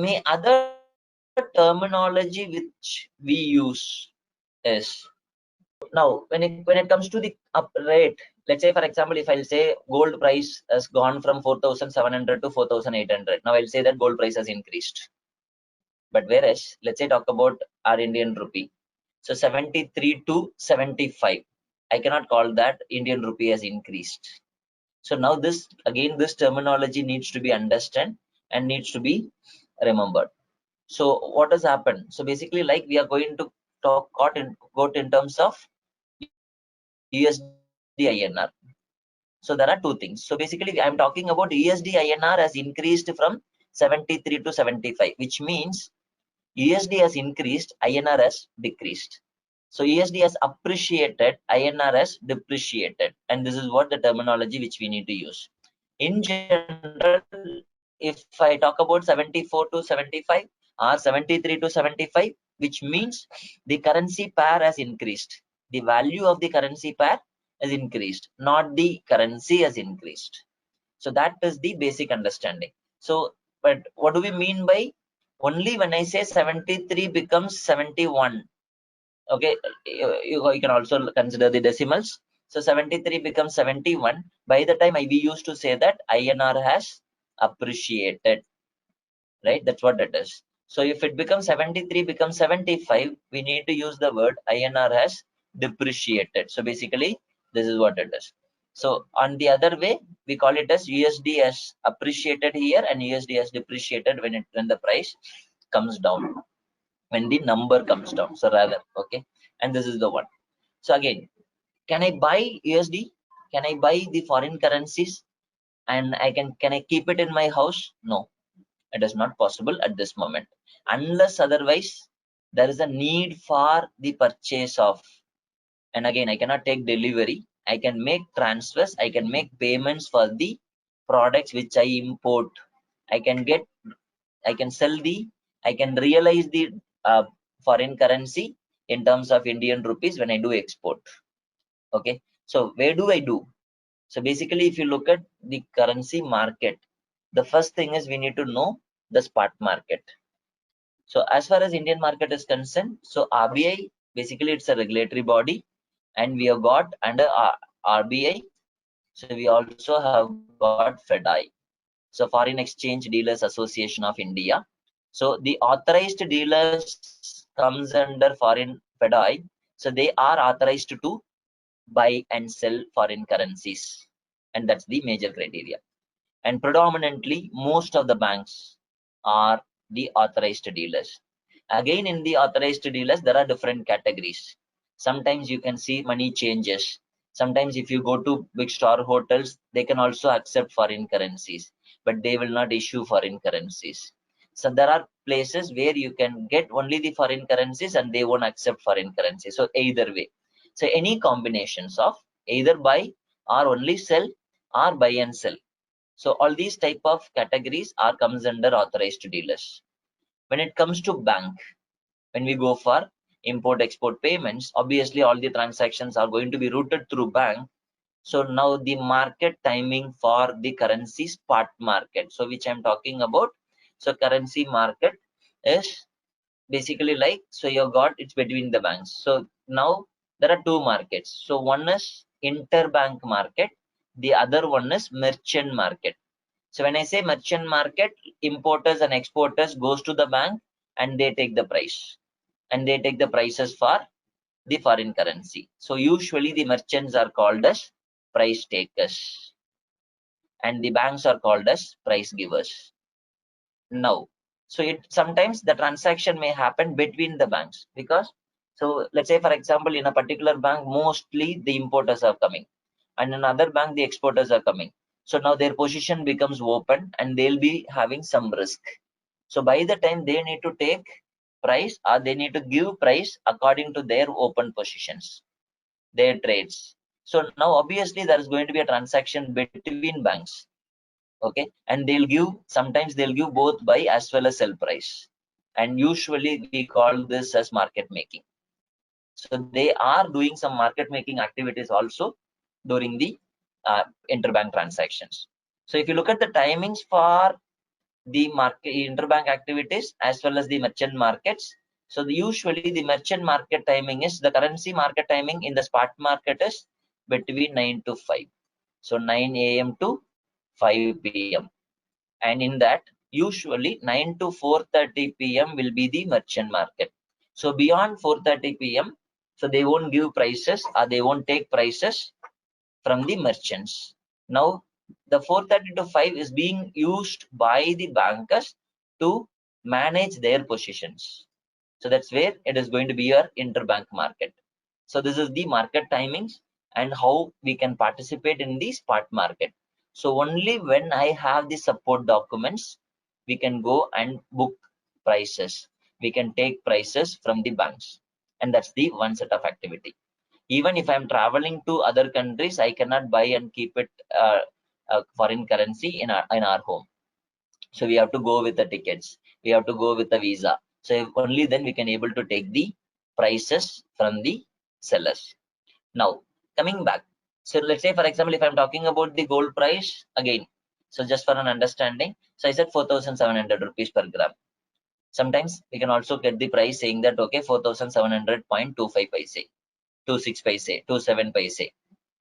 may other terminology which we use is, now when it comes to the up rate, let's say for example, if I'll say gold price has gone from 4,700 to 4,800, now I'll say that gold price has increased. But whereas let's say talk about our Indian rupee, so 73 to 75, I cannot call that Indian rupee has increased. So now this again, this terminology needs to be understood and needs to be remembered. So what has happened? So basically, like we are going to talk got in terms of USD INR. So there are two things. So basically, I'm talking about USD INR has increased from 73 to 75, which means USD has increased, INR has decreased. So USD has appreciated, INR has depreciated, and this is what the terminology which we need to use. In general, if I talk about 74 to 75 or 73 to 75, which means the currency pair has increased. The value of the currency pair has increased, not the currency has increased. So that is the basic understanding. So, but what do we mean by only when I say 73 becomes 71? Okay, you can also consider the decimals. So 73 becomes 71. By the time we used to say that INR has appreciated, right? That's what it is. So if it becomes 73 becomes 75, we need to use the word INR has depreciated. So basically, this is what it is. So on the other way, we call it as USD has appreciated here and USD has depreciated when the price comes down, when the number comes down. So rather, okay, and this is the one. So again, can I buy USD? Can I buy the foreign currencies and can I keep it in my house? No, it is not possible at this moment, unless otherwise there is a need for the purchase of. And again, I cannot take delivery. I can make transfers, I can make payments for the products which I import. I can sell I can realize the foreign currency in terms of Indian rupees when I do export. Okay, so where do I do? So basically, if you look at the currency market, the first thing is we need to know the spot market. So as far as Indian market is concerned, so RBI, basically it's a regulatory body, and we have got under RBI, so we also have got FEDI, so Foreign Exchange Dealers Association of India. So the authorized dealers comes under foreign FEDI, so they are authorized to buy and sell foreign currencies, and that's the major criteria. And predominantly, most of the banks are the authorized dealers. Again, in the authorized dealers, there are different categories. Sometimes you can see money changes. Sometimes if you go to big star hotels, they can also accept foreign currencies, but they will not issue foreign currencies. So there are places where you can get only the foreign currencies and they won't accept foreign currencies. So either way. So any combinations of either buy or only sell or buy and sell. So all these type of categories are comes under authorized dealers. When it comes to bank, when we go for import export payments, obviously all the transactions are going to be routed through bank. So now the market timing for the currency spot market, so which I'm talking about. So currency market is basically like, so you got it's between the banks. So now there are two markets. So one is interbank market, the other one is merchant market. So when I say merchant market, importers and exporters goes to the bank and they take the price, and they take the prices for the foreign currency. So usually the merchants are called as price takers and the banks are called as price givers. Now, so it sometimes the transaction may happen between the banks, because so let's say for example, in a particular bank, mostly the importers are coming, and in another bank the exporters are coming. So now their position becomes open and they'll be having some risk. So by the time they need to take price or they need to give price according to their open positions, their trades. So now obviously there is going to be a transaction between banks. Okay, and they'll give, sometimes they'll give both buy as well as sell price, and usually we call this as market making. So they are doing some market making activities also during the interbank transactions. So if you look at the timings for the market interbank activities as well as the merchant markets. So usually the merchant market timing is the currency market timing in the spot market is between 9 to 5. So 9 a.m. to 5 p.m. And in that usually 9 to 4:30 p.m. will be the merchant market. So beyond 4:30 p.m. so they won't give prices or they won't take prices from the merchants. Now, the 4:30 to 5 is being used by the bankers to manage their positions. So that's where it is going to be your interbank market. So this is the market timings and how we can participate in the spot market. So only when I have the support documents, we can go and book prices. We can take prices from the banks. And that's the one set of activity. Even if I'm traveling to other countries, I cannot buy and keep it foreign currency in our home. So we have to go with the tickets. We have to go with the visa. So only then we can able to take the prices from the sellers. Now coming back. So let's say for example, if I'm talking about the gold price again. So just for an understanding, so I said 4,700 rupees per gram. Sometimes we can also get the price saying that okay, 4,700.25 paise. 26 paise, 27 paise.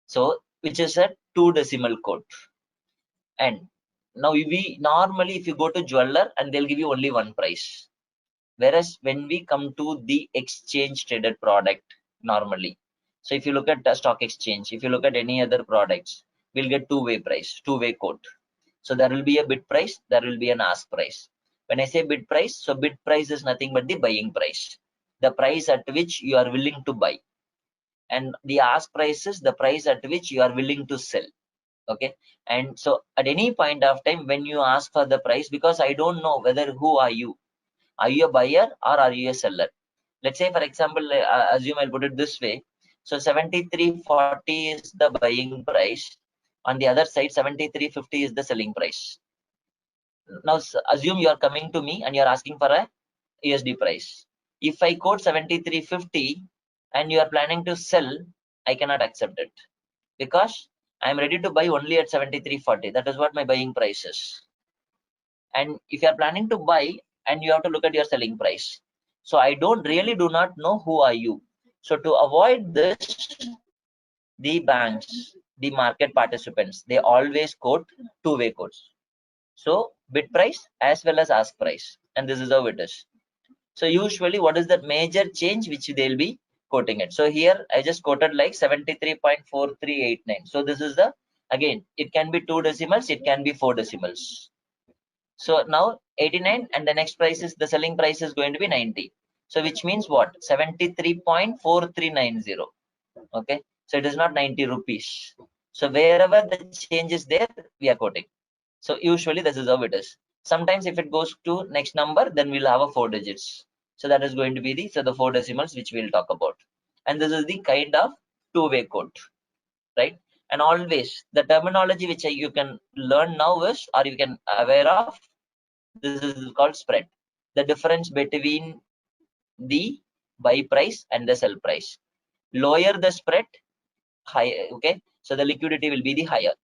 So which is a 2 decimal code. And now we normally if you go to jeweler and they'll give you only one price. Whereas when we come to the exchange traded product normally. So if you look at the stock exchange, if you look at any other products, we'll get two-way price, two-way code. So there will be a bid price, there will be an ask price. When I say bid price, so bid price is nothing but the buying price. The price at which you are willing to buy. And the ask price is the price at which you are willing to sell. Okay, and so at any point of time when you ask for the price, because I don't know whether who are you a buyer or are you a seller. Let's say for example, assume I'll put it this way. So 73.40 is the buying price, on the other side 73.50 is the selling price. Now assume you are coming to me and you are asking for a USD price. If I quote 73.50 and you are planning to sell, I cannot accept it, because I am ready to buy only at 73.40. That is what my buying price is. And if you are planning to buy, and you have to look at your selling price. So I really do not know who are you. So to avoid this, the banks, the market participants, they always quote two-way codes. So bid price as well as ask price. And this is how it is. So usually what is the major change which they'll be quoting it. So here I just quoted like 73.4389. So this is the, again, it can be 2 decimals, it can be 4 decimals. So now 89 and the next price is the selling price is going to be 90. So which means what? 73.4390. Okay. So it is not 90 rupees. So wherever the change is there, we are quoting. So usually this is how it is. Sometimes if it goes to next number, then we'll have a 4 digits. So that is going to be the 4 decimals which we'll talk about. And this is the kind of two-way code, right? And always the terminology which you can learn now is, or you can aware of, this is called spread. The difference between the buy price and the sell price. Lower the spread, higher. Okay, so the liquidity will be the higher.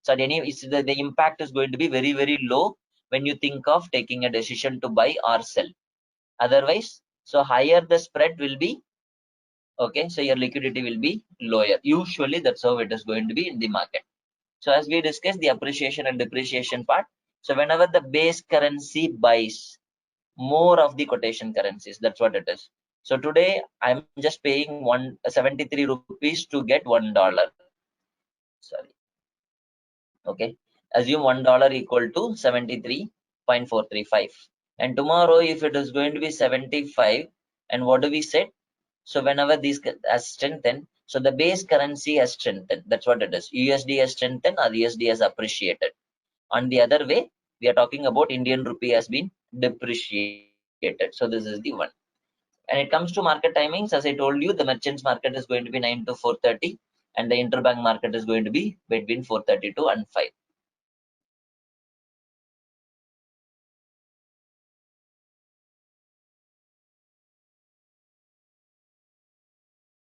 So the impact is going to be very, very low when you think of taking a decision to buy or sell. Otherwise, so higher the spread will be, okay, so your liquidity will be lower. Usually that's how it is going to be in the market. So as we discussed the appreciation and depreciation part, so whenever the base currency buys more of the quotation currencies, that's what it is. So today I'm just paying 173 rupees to get $1. Sorry. Okay, assume $1 equal to 73.435, and tomorrow if it is going to be 75, and what do we say? So whenever these has strengthened, so the base currency has strengthened. That's what it is. USD has strengthened or USD has appreciated. On the other way, we are talking about Indian rupee has been depreciated. So this is the one. And it comes to market timings, as I told you, the merchants market is going to be 9 to 4:30, and the interbank market is going to be between 4:32 and 5.